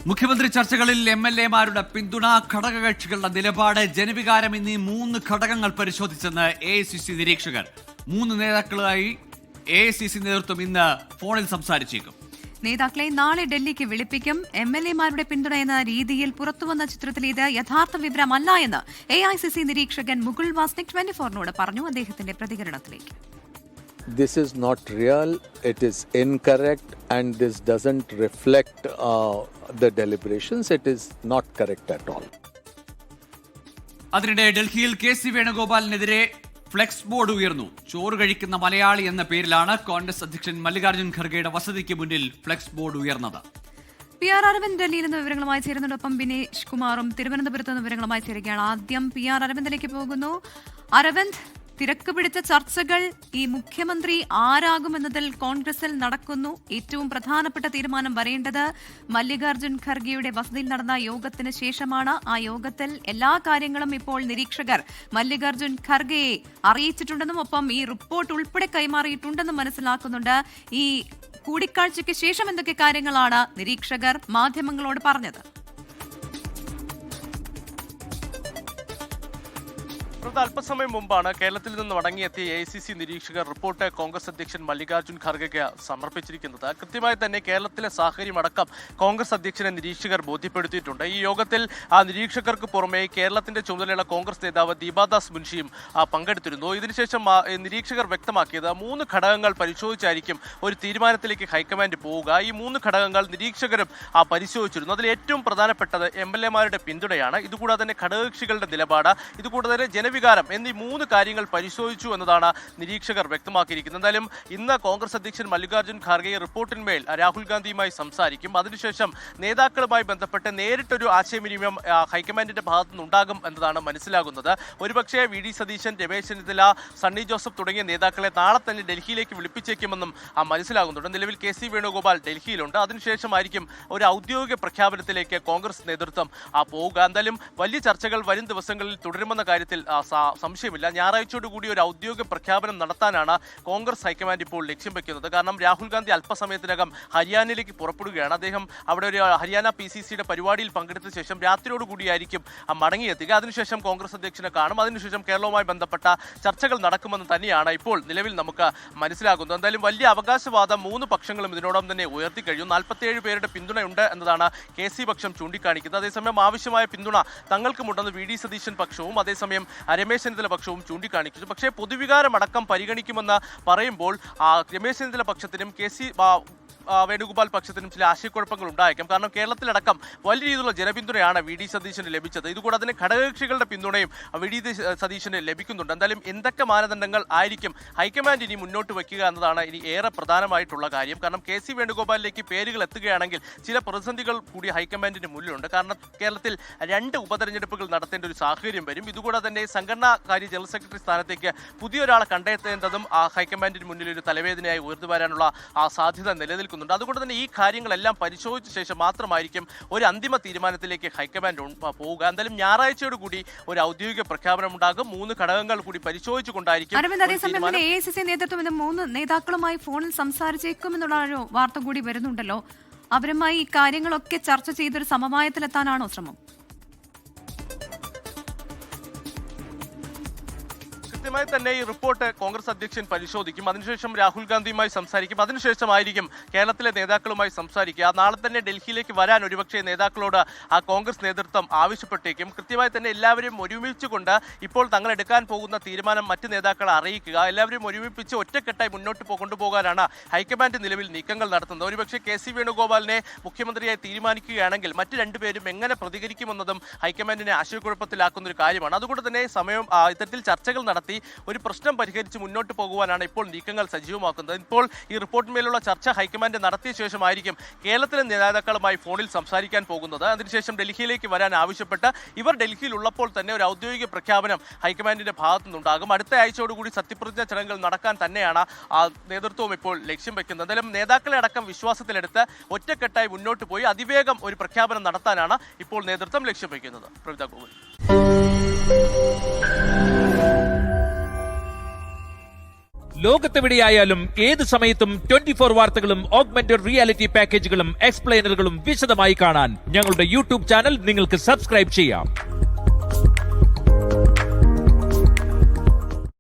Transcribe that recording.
മുഖ്യമന്ത്രി ചർച്ചകളിൽ MLA-മാരുടെ പിന്തുണ, ഘടകകക്ഷികളുടെ നിലപാട്, ജനവികാരം എന്നീ 3 ഘടകങ്ങൾ പരിശോധിച്ചെന്ന് AICC നിരീക്ഷകർ. 3 നേതാക്കളുമായി AICC നേതൃത്വം ഇന്ന് ഫോണിൽ സംസാരിച്ചേക്കും. നേതാക്കളെ നാളെ ഡൽഹിക്ക് വിളിപ്പിക്കും. MLA-മാരുടെ പിന്തുണ എന്ന രീതിയിൽ പുറത്തുവന്ന ചിത്രത്തിൽ ഇത് യഥാർത്ഥ വിവരമല്ല എന്ന് AICC നിരീക്ഷകൻ മുകുൾ വാസ്നിക് 24-നോട് പറഞ്ഞു. അദ്ദേഹത്തിന്റെ പ്രതികരണത്തിലേക്ക്. This is not real, it is incorrect, and this doesn't reflect the deliberations. It is not correct at all. അതിനിടെ ഡൽഹിയിൽ KC വേണുഗോപാലിനെതിരെ ഫ്ലെക്സ് ബോർഡ് ഉയർന്നു. ചോറ് കഴിക്കുന്ന മലയാളി എന്ന പേരിലാണ് കോൺഗ്രസ് അധ്യക്ഷൻ മല്ലികാർജ്ജുൻ ഖർഗെയുടെ വസതിക്ക് മുന്നിൽ ഫ്ലെക്സ് ബോർഡ് ഉയർന്നത്. PR അരവിന്ദ് ഡൽഹിയിൽ നിന്ന് വിവരങ്ങളുമായി ചേരുന്നതോടൊപ്പം ബിനേഷ് കുമാറും തിരുവനന്തപുരത്ത് നിന്ന് വിവരങ്ങളുമായി ചേരുകയാണ്. ആദ്യം PR അരവിന്ദിലേക്ക് പോകുന്നു. അരവിന്ദ്, തിരക്ക് പിടിച്ച ചർച്ചകൾ ഈ മുഖ്യമന്ത്രി ആരാകുമെന്നതിൽ കോൺഗ്രസിൽ നടക്കുന്നു. ഏറ്റവും പ്രധാനപ്പെട്ട തീരുമാനം വരേണ്ടത് മല്ലികാർജ്ജുൻ ഖർഗെയുടെ വസതിയിൽ നടന്ന യോഗത്തിന് ശേഷമാണ്. ആ യോഗത്തിൽ എല്ലാ കാര്യങ്ങളും ഇപ്പോൾ നിരീക്ഷകർ മല്ലികാർജ്ജുൻ ഖർഗെയെ അറിയിച്ചിട്ടുണ്ടെന്നും ഒപ്പം ഈ റിപ്പോർട്ട് ഉൾപ്പെടെ കൈമാറിയിട്ടുണ്ടെന്നും മനസ്സിലാക്കുന്നുണ്ട്. ഈ കൂടിക്കാഴ്ചയ്ക്ക് ശേഷം എന്തൊക്കെ കാര്യങ്ങളാണ് നിരീക്ഷകർ മാധ്യമങ്ങളോട് പറഞ്ഞത്? അല്പസമയം മുമ്പാണ് കേരളത്തിൽ നിന്ന് മടങ്ങിയെത്തിയ AICC നിരീക്ഷകർ റിപ്പോർട്ട് കോൺഗ്രസ് അധ്യക്ഷൻ മല്ലികാർജ്ജുൻ ഖർഗെക്ക് സമർപ്പിച്ചിരിക്കുന്നത്. കൃത്യമായി തന്നെ കേരളത്തിലെ സാഹചര്യമടക്കം കോൺഗ്രസ് അധ്യക്ഷനെ നിരീക്ഷകർ ബോധ്യപ്പെടുത്തിയിട്ടുണ്ട്. ഈ യോഗത്തിൽ ആ നിരീക്ഷകർക്ക് പുറമെ കേരളത്തിന്റെ ചുമതലയുള്ള കോൺഗ്രസ് നേതാവ് ദീപാദാസ് മുൻഷിയും പങ്കെടുത്തിരുന്നു. ഇതിനുശേഷം നിരീക്ഷകർ വ്യക്തമാക്കിയത് 3 ഘടകങ്ങൾ പരിശോധിച്ചായിരിക്കും ഒരു തീരുമാനത്തിലേക്ക് ഹൈക്കമാൻഡ് പോവുക. ഈ 3 ഘടകങ്ങൾ നിരീക്ഷകരും പരിശോധിച്ചിരുന്നു. അതിൽ ഏറ്റവും പ്രധാനപ്പെട്ടത് MLA-മാരുടെ പിന്തുണയാണ്. ഇതുകൂടാതെ തന്നെ ഘടകകക്ഷികളുടെ നിലപാട്, ഇതുകൂടാതെ തന്നെ ജനവികാരം എന്നീ 3 കാര്യങ്ങൾ പരിശോധിച്ചു എന്നതാണ് നിരീക്ഷകർ വ്യക്തമാക്കിയിരിക്കുന്നത്. എന്തായാലും ഇന്ന് കോൺഗ്രസ് അധ്യക്ഷൻ മല്ലികാർജ്ജുൻ ഖാർഗെ റിപ്പോർട്ടിന്മേൽ രാഹുൽ ഗാന്ധിയുമായി സംസാരിക്കും. അതിനുശേഷം നേതാക്കളുമായി ബന്ധപ്പെട്ട് നേരിട്ടൊരു ആശയവിനിമയം ഹൈക്കമാൻഡിന്റെ ഭാഗത്തു നിന്നുണ്ടാകും എന്നതാണ് മനസ്സിലാകുന്നത്. ഒരുപക്ഷെ VD സതീശൻ, രമേശ് ചെന്നിത്തല, സണ്ണി ജോസഫ് തുടങ്ങിയ നേതാക്കളെ നാളെ തന്നെ ഡൽഹിയിലേക്ക് വിളിപ്പിച്ചേക്കുമെന്നും മനസ്സിലാകുന്നുണ്ട്. നിലവിൽ KC വേണുഗോപാൽ ഡൽഹിയിലുണ്ട്. അതിനുശേഷമായിരിക്കും ഒരു ഔദ്യോഗിക പ്രഖ്യാപനത്തിലേക്ക് കോൺഗ്രസ് നേതൃത്വം പോവുക. എന്തായാലും വലിയ ചർച്ചകൾ വരും ദിവസങ്ങളിൽ തുടരുമെന്ന കാര്യത്തിൽ സംശയമില്ല. ഞായറാഴ്ചയോടുകൂടി ഒരു ഔദ്യോഗിക പ്രഖ്യാപനം നടത്താനാണ് കോൺഗ്രസ് ഹൈക്കമാൻഡ് ഇപ്പോൾ ലക്ഷ്യം വെക്കുന്നത്. കാരണം രാഹുൽ ഗാന്ധി അല്പസമയത്തിനകം ഹരിയാനയിലേക്ക് പുറപ്പെടുകയാണ്. അദ്ദേഹം അവിടെ ഒരു ഹരിയാന PCCയുടെ പരിപാടിയിൽ പങ്കെടുത്ത ശേഷം രാത്രിയോടുകൂടിയായിരിക്കും മടങ്ങിയെത്തുക. അതിനുശേഷം കോൺഗ്രസ് അധ്യക്ഷനെ കാണും. അതിനുശേഷം കേരളവുമായി ബന്ധപ്പെട്ട ചർച്ചകൾ നടക്കുമെന്ന് തന്നെയാണ് ഇപ്പോൾ നിലവിൽ നമുക്ക് മനസ്സിലാകുന്നത്. എന്തായാലും വലിയ അവകാശവാദം 3 പക്ഷങ്ങളും ഇതിനോടൊപ്പം തന്നെ ഉയർത്തിക്കഴിഞ്ഞു. 47 പേരുടെ പിന്തുണയുണ്ട് എന്നതാണ് KC പക്ഷം ചൂണ്ടിക്കാണിക്കുന്നത്. അതേസമയം ആവശ്യമായ പിന്തുണ തങ്ങൾക്കുമുണ്ടെന്ന് VD സതീശൻ പക്ഷവും അതേസമയം രമേശ് ചെന്നിത്തല പക്ഷവും ചൂണ്ടിക്കാണിക്കുന്നു. പക്ഷേ പൊതുവികാരമടക്കം പരിഗണിക്കുമെന്ന് പറയുമ്പോൾ രമേശ് ചെന്നിത്തല പക്ഷത്തിനും KC വേണുഗോപാൽ പക്ഷത്തിനും ചില ആശയക്കുഴപ്പങ്ങൾ ഉണ്ടായേക്കാം. കാരണം കേരളത്തിലടക്കം വലിയ രീതിയിലുള്ള ജനപിന്തുണയാണ് VD സതീശന് ലഭിച്ചത്. ഇതുകൂടാതെ തന്നെ ഘടകകക്ഷികളുടെ പിന്തുണയും VD സതീശന് ലഭിക്കുന്നുണ്ട്. എന്തായാലും എന്തൊക്കെ മാനദണ്ഡങ്ങൾ ആയിരിക്കും ഹൈക്കമാൻഡ് ഇനി മുന്നോട്ട് വയ്ക്കുക എന്നതാണ് ഇനി ഏറെ പ്രധാനമായിട്ടുള്ള കാര്യം. കാരണം KC വേണുഗോപാലിലേക്ക് പേരുകൾ എത്തുകയാണെങ്കിൽ ചില പ്രതിസന്ധികൾ കൂടി ഹൈക്കമാൻഡിന് മുന്നിലുണ്ട്. കാരണം കേരളത്തിൽ 2 ഉപതെരഞ്ഞെടുപ്പുകൾ നടത്തേണ്ട ഒരു സാഹചര്യം വരും. ഇതുകൂടാതെ തന്നെ സംഘടനാകാര്യ ജനറൽ സെക്രട്ടറി സ്ഥാനത്തേക്ക് പുതിയൊരാളെ കണ്ടെത്തേണ്ടതും ഹൈക്കമാൻഡിന് മുന്നിൽ ഒരു തലവേദനയായി ഉയർന്നു വരാനുള്ള സാധ്യത നിലനിൽക്കുന്നു. അതുകൊണ്ട് തന്നെ ഈ കാര്യങ്ങളെല്ലാം പരിശോധിച്ച ശേഷം മാത്രമായിരിക്കും ഒരു അന്തിമ തീരുമാനത്തിലേക്ക് ഹൈക്കമാൻഡ് പോവുക. എന്തായാലും ഞായറാഴ്ചയോട് കൂടി ഒരു ഔദ്യോഗിക പ്രഖ്യാപനം ഉണ്ടാകും. 3 ഘടകങ്ങൾ കൂടി പരിശോധിച്ചുകൊണ്ടായിരിക്കും. AICC നേതൃത്വം 3 നേതാക്കളുമായി ഫോണിൽ സംസാരിച്ചേക്കുമെന്നുള്ള ഒരു വാർത്ത കൂടി വരുന്നുണ്ടല്ലോ. അവരുമായി ഈ കാര്യങ്ങളൊക്കെ ചർച്ച ചെയ്തൊരു സമവായത്തിലെത്താനാണോ ശ്രമം? കൃത്യമായി തന്നെ ഈ റിപ്പോർട്ട് കോൺഗ്രസ് അധ്യക്ഷൻ പരിശോധിക്കും. അതിനുശേഷം രാഹുൽ ഗാന്ധിയുമായി സംസാരിക്കും. അതിനുശേഷമായിരിക്കും കേരളത്തിലെ നേതാക്കളുമായി സംസാരിക്കുക. നാളെ തന്നെ ഡൽഹിയിലേക്ക് വരാൻ ഒരുപക്ഷെ നേതാക്കളോട് കോൺഗ്രസ് നേതൃത്വം ആവശ്യപ്പെട്ടേക്കും. കൃത്യമായി തന്നെ എല്ലാവരും ഒരുമിച്ചുകൊണ്ട് ഇപ്പോൾ തങ്ങൾ എടുക്കാൻ പോകുന്ന തീരുമാനം മറ്റ് നേതാക്കളെ അറിയിക്കുക, എല്ലാവരും ഒരുമിപ്പിച്ച് ഒറ്റക്കെട്ടായി മുന്നോട്ട് കൊണ്ടുപോകാനാണ് ഹൈക്കമാൻഡ് നിലവിൽ നീക്കങ്ങൾ നടത്തുന്നത്. ഒരുപക്ഷെ KC വേണുഗോപാലിനെ മുഖ്യമന്ത്രിയായി തീരുമാനിക്കുകയാണെങ്കിൽ മറ്റ് 2 പേരും എങ്ങനെ പ്രതികരിക്കുമെന്നതും ഹൈക്കമാൻഡിനെ ആശയക്കുഴപ്പത്തിലാക്കുന്ന ഒരു കാര്യമാണ്. അതുകൊണ്ട് തന്നെ ഇത്തരത്തിൽ ചർച്ചകൾ നടത്തി ഒരു പ്രശ്നം പരിഹരിച്ച് മുന്നോട്ട് പോകുവാനാണ് ഇപ്പോൾ നീക്കങ്ങൾ സജീവമാക്കുന്നത്. ഇപ്പോൾ ഈ റിപ്പോർട്ടിന്മേലുള്ള ചർച്ച ഹൈക്കമാൻഡ് നടത്തിയ ശേഷമായിരിക്കും കേരളത്തിലെ നേതാക്കളുമായി ഫോണിൽ സംസാരിക്കാൻ പോകുന്നത്. അതിനുശേഷം ഡൽഹിയിലേക്ക് വരാൻ ആവശ്യപ്പെട്ട് ഇവർ ഡൽഹിയിൽ ഉള്ളപ്പോൾ തന്നെ ഒരു ഔദ്യോഗിക പ്രഖ്യാപനം ഹൈക്കമാൻഡിന്റെ ഭാഗത്തു നിന്നുണ്ടാകും. അടുത്ത ആഴ്ചയോടുകൂടി സത്യപ്രതിജ്ഞ ചടങ്ങുകൾ നടക്കാൻ തന്നെയാണ് നേതൃത്വവും ഇപ്പോൾ ലക്ഷ്യം വെക്കുന്നത്. എന്തായാലും നേതാക്കളെ അടക്കം വിശ്വാസത്തിലെടുത്ത് ഒറ്റക്കെട്ടായി മുന്നോട്ട് പോയി അതിവേഗം ഒരു പ്രഖ്യാപനം നടത്താനാണ് ഇപ്പോൾ നേതൃത്വം ലക്ഷ്യം വെക്കുന്നത്. പ്രവിത ഗോകുൽ. ലോകത്തെവിടെയായാലും ഏത് സമയത്തും 24 വാർത്തകളും ഓഗ്മെന്റഡ് റിയാലിറ്റി പാക്കേജുകളും എക്സ്പ്ലെയിനറുകളും വിശദമായി കാണാൻ ഞങ്ങളുടെ യൂട്യൂബ് ചാനൽ നിങ്ങൾക്ക് സബ്സ്ക്രൈബ് ചെയ്യാം.